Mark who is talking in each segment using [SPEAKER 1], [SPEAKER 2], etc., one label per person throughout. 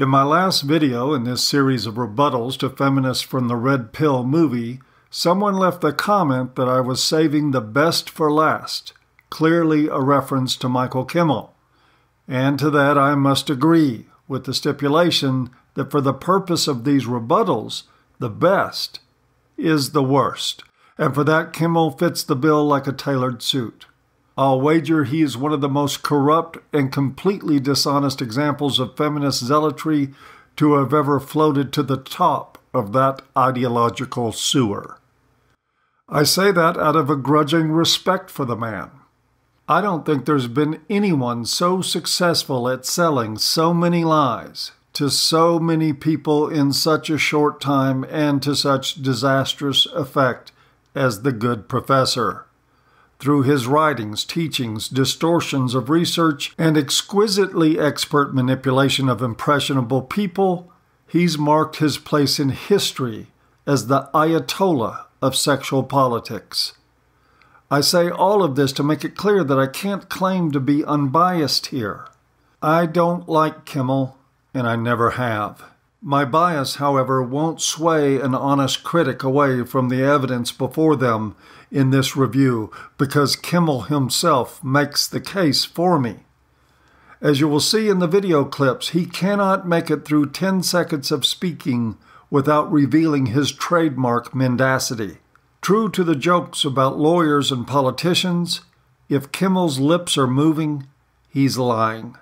[SPEAKER 1] In my last video in this series of rebuttals to feminists from the Red Pill movie, someone left a comment that I was saving the best for last, clearly a reference to Michael Kimmel. And to that I must agree, with the stipulation that for the purpose of these rebuttals, the best is the worst. And for that, Kimmel fits the bill like a tailored suit. I'll wager he is one of the most corrupt and completely dishonest examples of feminist zealotry to have ever floated to the top of that ideological sewer. I say that out of a grudging respect for the man. I don't think there's been anyone so successful at selling so many lies to so many people in such a short time and to such disastrous effect as the good professor. Through his writings, teachings, distortions of research, and exquisitely expert manipulation of impressionable people, he's marked his place in history as the Ayatollah of sexual politics. I say all of this to make it clear that I can't claim to be unbiased here. I don't like Kimmel, and I never have. My bias, however, won't sway an honest critic away from the evidence before them in this review, because Kimmel himself makes the case for me. As you will see in the video clips, he cannot make it through 10 seconds of speaking without revealing his trademark mendacity. True to the jokes about lawyers and politicians, if Kimmel's lips are moving, he's lying.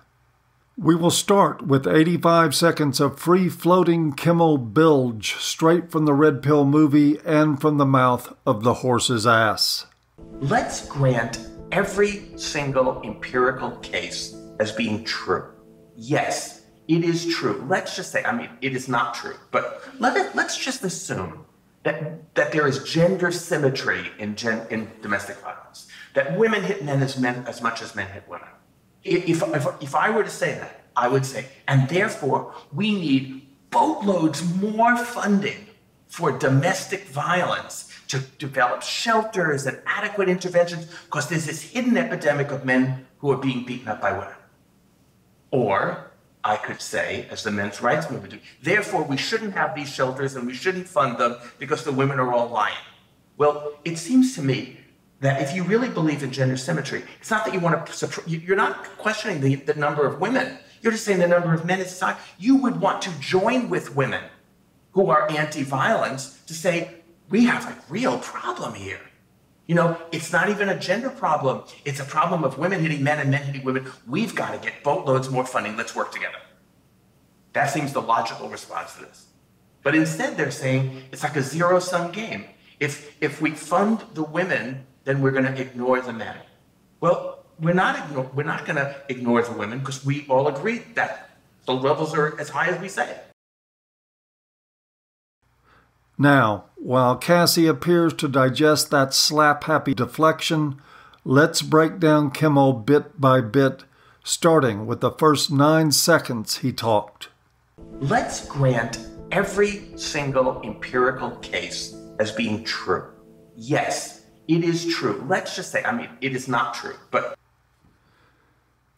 [SPEAKER 1] We will start with 85 seconds of free-floating Kimmel bilge straight from the Red Pill movie and from the mouth of the horse's ass.
[SPEAKER 2] Let's grant every single empirical case as being true. Yes, it is true. Let's just say, it is not true, but let's just assume that there is gender symmetry in domestic violence, that women hit men as much as men hit women. If I were to say that, I would say, and therefore we need boatloads more funding for domestic violence to develop shelters and adequate interventions, because there's this hidden epidemic of men who are being beaten up by women. Or I could say, as the men's rights movement do, therefore we shouldn't have these shelters and we shouldn't fund them because the women are all lying. Well, it seems to me that if you really believe in gender symmetry, it's not that you want to, you're not questioning the number of women. You're just saying the number of men in society. You would want to join with women who are anti-violence to say, we have a real problem here. You know, it's not even a gender problem. It's a problem of women hitting men and men hitting women. We've got to get boatloads more funding. Let's work together. That seems the logical response to this. But instead they're saying it's like a zero-sum game. If we fund the women, then we're going to ignore the men. Well, we're not going to ignore the women because we all agree that the levels are as high as we say.
[SPEAKER 1] Now, while Cassie appears to digest that slap-happy deflection, let's break down Kimmel bit by bit, starting with the first 9 seconds he talked.
[SPEAKER 2] Let's grant every single empirical case as being true. Yes, it is true. Let's just say, it is not true, but...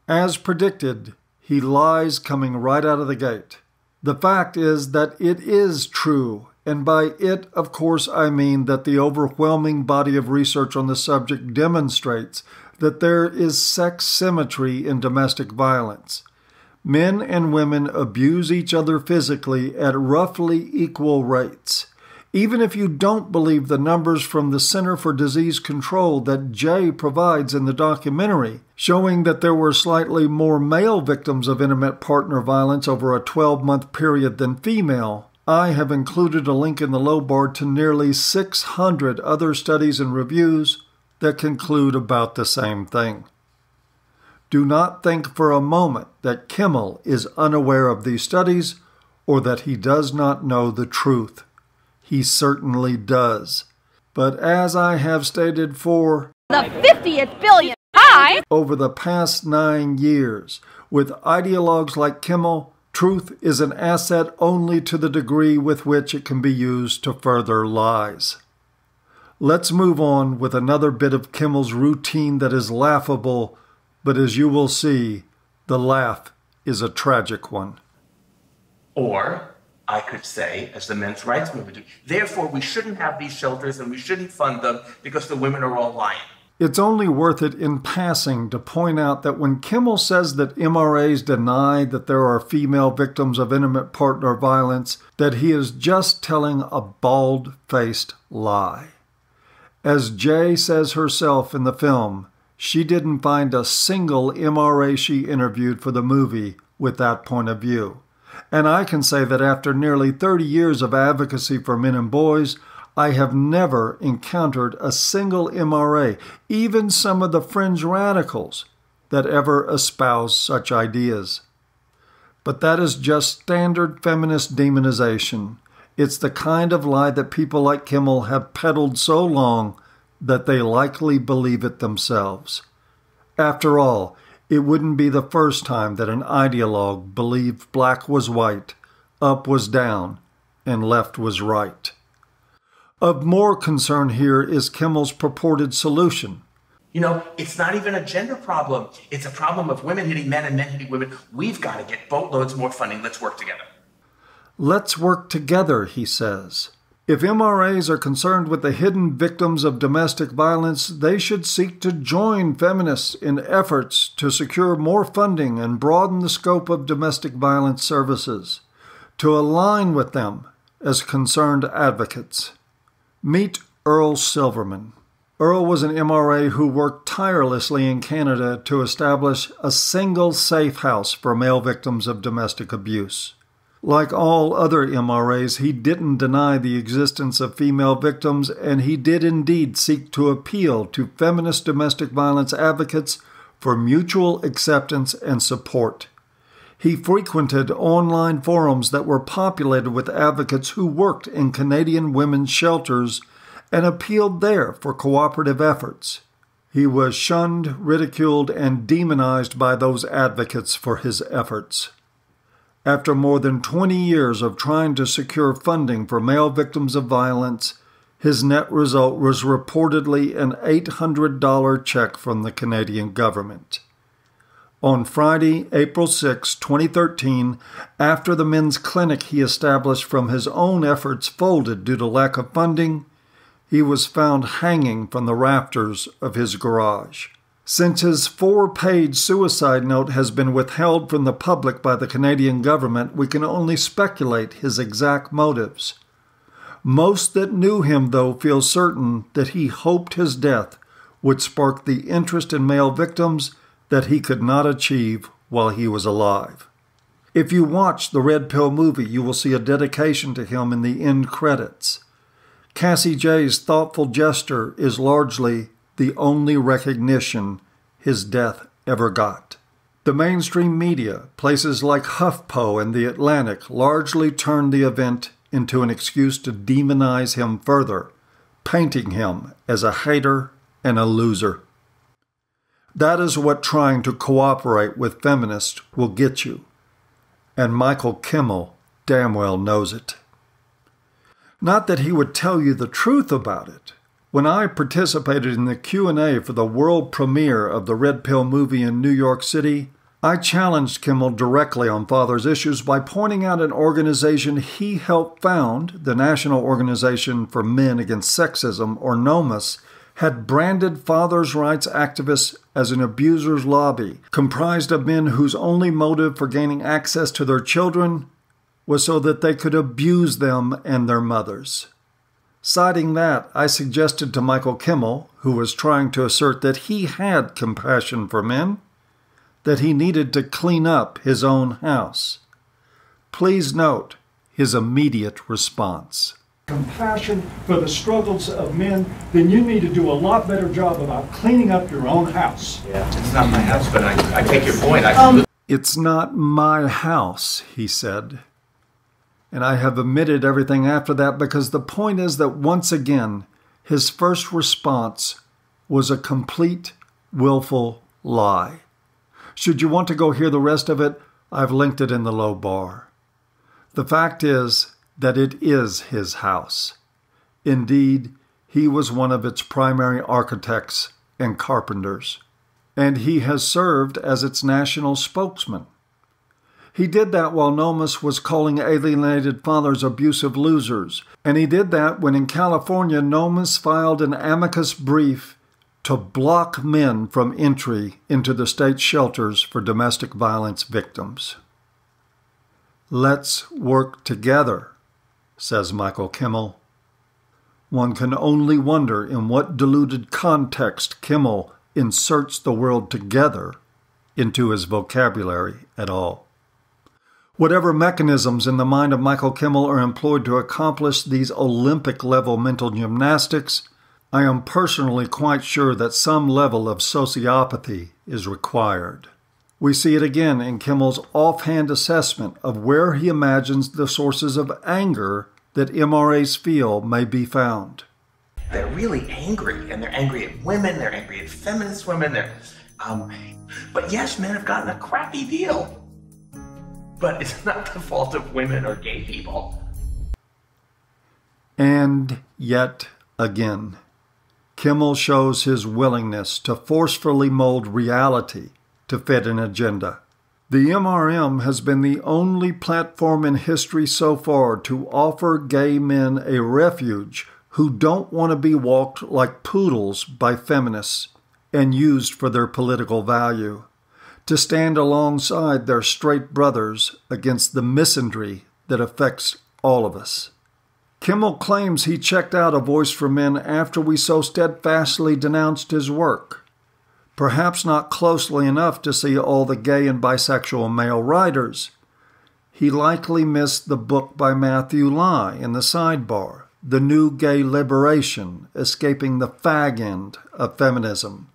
[SPEAKER 1] As predicted, he lies coming right out of the gate. The fact is that it is true, and by it, of course, I mean that the overwhelming body of research on the subject demonstrates that there is sex symmetry in domestic violence. Men and women abuse each other physically at roughly equal rates. Even if you don't believe the numbers from the Center for Disease Control that Jay provides in the documentary, showing that there were slightly more male victims of intimate partner violence over a 12-month period than female, I have included a link in the low bar to nearly 600 other studies and reviews that conclude about the same thing. Do not think for a moment that Kimmel is unaware of these studies or that he does not know the truth. He certainly does. But as I have stated for
[SPEAKER 3] the 50th billion time
[SPEAKER 1] over the past 9 years, with ideologues like Kimmel, truth is an asset only to the degree with which it can be used to further lies. Let's move on with another bit of Kimmel's routine that is laughable, but as you will see, the laugh is a tragic one.
[SPEAKER 2] Or I could say, as the men's rights movement do, therefore we shouldn't have these shelters and we shouldn't fund them because the women are all lying.
[SPEAKER 1] It's only worth it in passing to point out that when Kimmel says that MRAs deny that there are female victims of intimate partner violence, that he is just telling a bald-faced lie. As Jay says herself in the film, she didn't find a single MRA she interviewed for the movie with that point of view. And I can say that after nearly 30 years of advocacy for men and boys, I have never encountered a single MRA, even some of the fringe radicals, that ever espouse such ideas. But that is just standard feminist demonization. It's the kind of lie that people like Kimmel have peddled so long that they likely believe it themselves. After all, it wouldn't be the first time that an ideologue believed black was white, up was down, and left was right. Of more concern here is Kimmel's purported solution.
[SPEAKER 2] You know, it's not even a gender problem. It's a problem of women hitting men and men hitting women. We've got to get boatloads more funding. Let's work together.
[SPEAKER 1] Let's work together, he says. If MRAs are concerned with the hidden victims of domestic violence, they should seek to join feminists in efforts to secure more funding and broaden the scope of domestic violence services, to align with them as concerned advocates. Meet Earl Silverman. Earl was an MRA who worked tirelessly in Canada to establish a single safe house for male victims of domestic abuse. Like all other MRAs, he didn't deny the existence of female victims, and he did indeed seek to appeal to feminist domestic violence advocates for mutual acceptance and support. He frequented online forums that were populated with advocates who worked in Canadian women's shelters and appealed there for cooperative efforts. He was shunned, ridiculed, and demonized by those advocates for his efforts. After more than 20 years of trying to secure funding for male victims of violence, his net result was reportedly an $800 check from the Canadian government. On Friday, April 6, 2013, after the men's clinic he established from his own efforts folded due to lack of funding, he was found hanging from the rafters of his garage. Since his 4-page suicide note has been withheld from the public by the Canadian government, we can only speculate his exact motives. Most that knew him, though, feel certain that he hoped his death would spark the interest in male victims that he could not achieve while he was alive. If you watch the Red Pill movie, you will see a dedication to him in the end credits. Cassie Jay's thoughtful gesture is largely the only recognition his death ever got. The mainstream media, places like HuffPo and The Atlantic, largely turned the event into an excuse to demonize him further, painting him as a hater and a loser. That is what trying to cooperate with feminists will get you. And Michael Kimmel damn well knows it. Not that he would tell you the truth about it. When I participated in the Q&A for the world premiere of the Red Pill movie in New York City, I challenged Kimmel directly on father's issues by pointing out an organization he helped found, the National Organization for Men Against Sexism, or NOMAS, had branded fathers' rights activists as an abuser's lobby, comprised of men whose only motive for gaining access to their children was so that they could abuse them and their mothers. Citing that, I suggested to Michael Kimmel, who was trying to assert that he had compassion for men, that he needed to clean up his own house. Please note his immediate response.
[SPEAKER 4] Compassion for the struggles of men, then you need to do a lot better job about cleaning up your own house.
[SPEAKER 2] Yeah, it's not my house, but I take your point.
[SPEAKER 1] It's not my house, he said. And I have omitted everything after that because the point is that once again, his first response was a complete, willful lie. Should you want to go hear the rest of it, I've linked it in the low bar. The fact is that it is his house. Indeed, he was one of its primary architects and carpenters, and he has served as its national spokesman. He did that while Nomus was calling alienated fathers abusive losers. And he did that when in California, Nomus filed an amicus brief to block men from entry into the state shelters for domestic violence victims. Let's work together, says Michael Kimmel. One can only wonder in what diluted context Kimmel inserts the word together into his vocabulary at all. Whatever mechanisms in the mind of Michael Kimmel are employed to accomplish these Olympic-level mental gymnastics, I am personally quite sure that some level of sociopathy is required. We see it again in Kimmel's offhand assessment of where he imagines the sources of anger that MRAs feel may be found.
[SPEAKER 2] They're really angry, and they're angry at women, they're angry at feminist women, but yes, men have gotten a crappy deal. But it's not the fault of women or gay people.
[SPEAKER 1] And yet again, Kimmel shows his willingness to forcefully mold reality to fit an agenda. The MRM has been the only platform in history so far to offer gay men a refuge who don't want to be walked like poodles by feminists and used for their political value, to stand alongside their straight brothers against the misandry that affects all of us. Kimmel claims he checked out A Voice for Men after we so steadfastly denounced his work. Perhaps not closely enough to see all the gay and bisexual male writers. He likely missed the book by Matthew Lai in the sidebar, The New Gay Liberation, Escaping the Fag End of Feminism.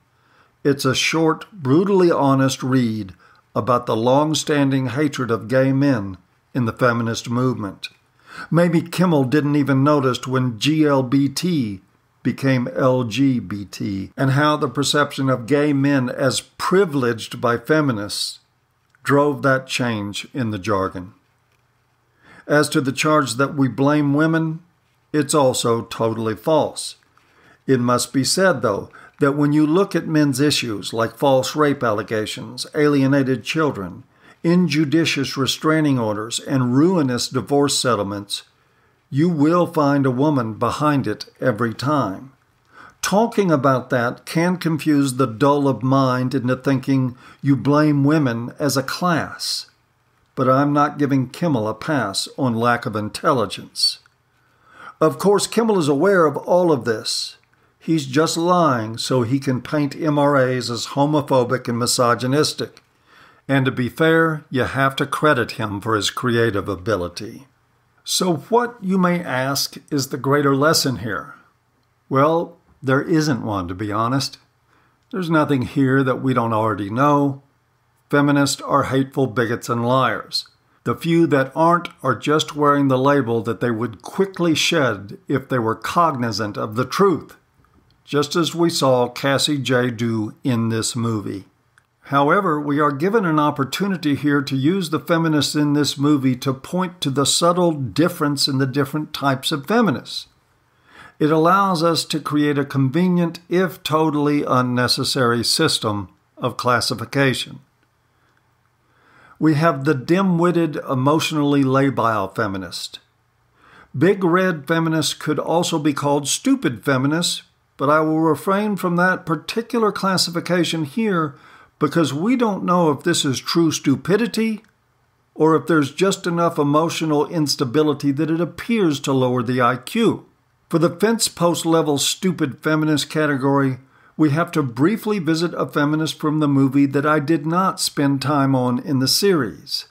[SPEAKER 1] It's a short, brutally honest read about the long-standing hatred of gay men in the feminist movement. Maybe Kimmel didn't even notice when GLBT became LGBT, and how the perception of gay men as privileged by feminists drove that change in the jargon. As to the charge that we blame women, it's also totally false. It must be said, though, that when you look at men's issues like false rape allegations, alienated children, injudicious restraining orders, and ruinous divorce settlements, you will find a woman behind it every time. Talking about that can confuse the dull of mind into thinking you blame women as a class. But I'm not giving Kimmel a pass on lack of intelligence. Of course, Kimmel is aware of all of this. He's just lying so he can paint MRAs as homophobic and misogynistic. And to be fair, you have to credit him for his creative ability. So what, you may ask, is the greater lesson here? Well, there isn't one, to be honest. There's nothing here that we don't already know. Feminists are hateful bigots and liars. The few that aren't are just wearing the label that they would quickly shed if they were cognizant of the truth, just as we saw Cassie J do in this movie. However, we are given an opportunity here to use the feminists in this movie to point to the subtle difference in the different types of feminists. It allows us to create a convenient, if totally unnecessary, system of classification. We have the dim-witted, emotionally labile feminist. Big red feminists could also be called stupid feminists, but I will refrain from that particular classification here because we don't know if this is true stupidity or if there's just enough emotional instability that it appears to lower the IQ. For the fence post level stupid feminist category, we have to briefly visit a feminist from the movie that I did not spend time on in the series.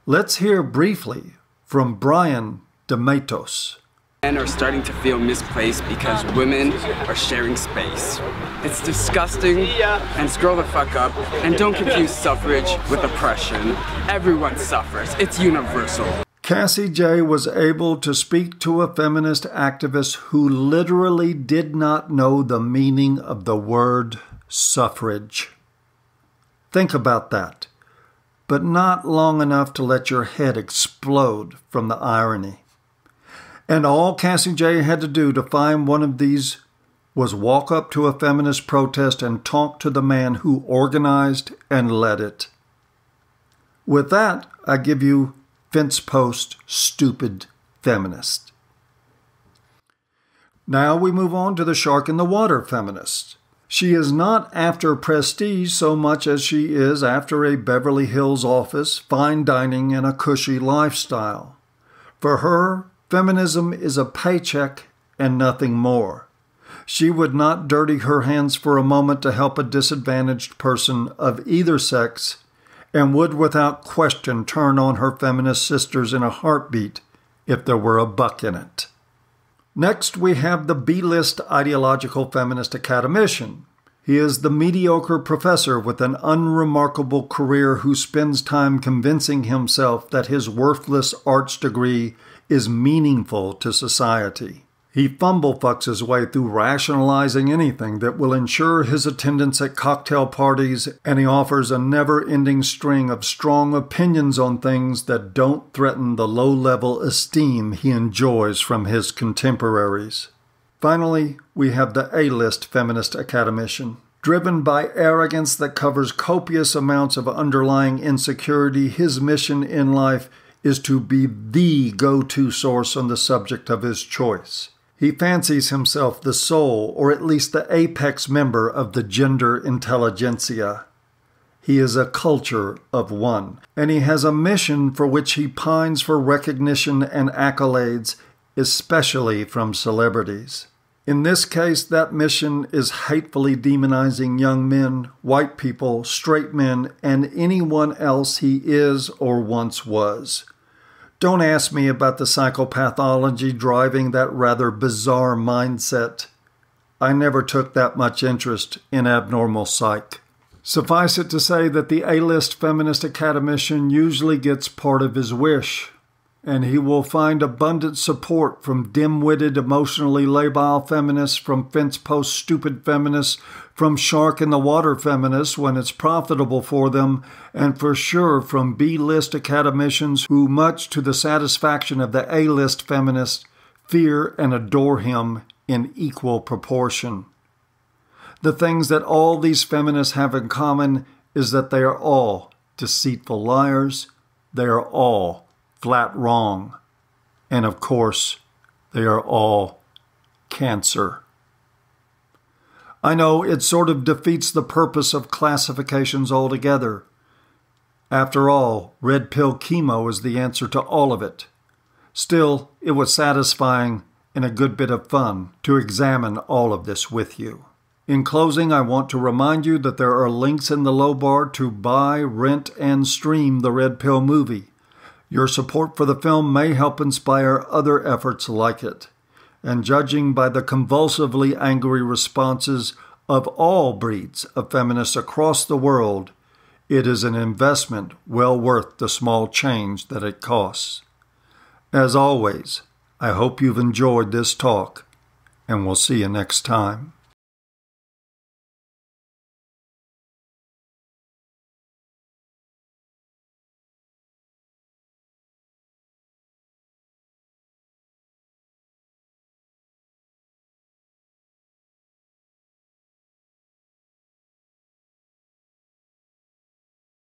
[SPEAKER 1] Let's hear briefly from Brian DeMatos.
[SPEAKER 5] Men are starting to feel misplaced because women are sharing space. It's disgusting, and scroll the fuck up, and don't confuse suffrage with oppression. Everyone suffers. It's universal.
[SPEAKER 1] Cassie J was able to speak to a feminist activist who literally did not know the meaning of the word suffrage. Think about that, but not long enough to let your head explode from the irony. And all Cassie J had to do to find one of these was walk up to a feminist protest and talk to the man who organized and led it. With that, I give you Fence Post Stupid Feminist. Now we move on to the Shark in the Water feminist. She is not after prestige so much as she is after a Beverly Hills office, fine dining, and a cushy lifestyle. For her, feminism is a paycheck and nothing more. She would not dirty her hands for a moment to help a disadvantaged person of either sex, and would without question turn on her feminist sisters in a heartbeat if there were a buck in it. Next, we have the B-list ideological feminist academician. He is the mediocre professor with an unremarkable career who spends time convincing himself that his worthless arts degree is meaningful to society. He fumblefucks his way through rationalizing anything that will ensure his attendance at cocktail parties, and he offers a never-ending string of strong opinions on things that don't threaten the low-level esteem he enjoys from his contemporaries. Finally, we have the A-list feminist academician. Driven by arrogance that covers copious amounts of underlying insecurity, his mission in life is to be the go-to source on the subject of his choice. He fancies himself the sole, or at least the apex member of the gender intelligentsia. He is a culture of one, and he has a mission for which he pines for recognition and accolades, especially from celebrities. In this case, that mission is hatefully demonizing young men, white people, straight men, and anyone else he is or once was. Don't ask me about the psychopathology driving that rather bizarre mindset. I never took that much interest in abnormal psych. Suffice it to say that the A-list feminist academician usually gets part of his wish, and he will find abundant support from dim-witted, emotionally labile feminists, from fence-post stupid feminists, from Shark in the Water feminists when it's profitable for them, and for sure from B-list academicians who, much to the satisfaction of the A-list feminists, fear and adore him in equal proportion. The things that all these feminists have in common is that they are all deceitful liars, they are all flat wrong, and of course, they are all cancer. I know it sort of defeats the purpose of classifications altogether. After all, red pill chemo is the answer to all of it. Still, it was satisfying and a good bit of fun to examine all of this with you. In closing, I want to remind you that there are links in the low bar to buy, rent, and stream the Red Pill movie. Your support for the film may help inspire other efforts like it. And judging by the convulsively angry responses of all breeds of feminists across the world, it is an investment well worth the small change that it costs. As always, I hope you've enjoyed this talk, and we'll see you next time.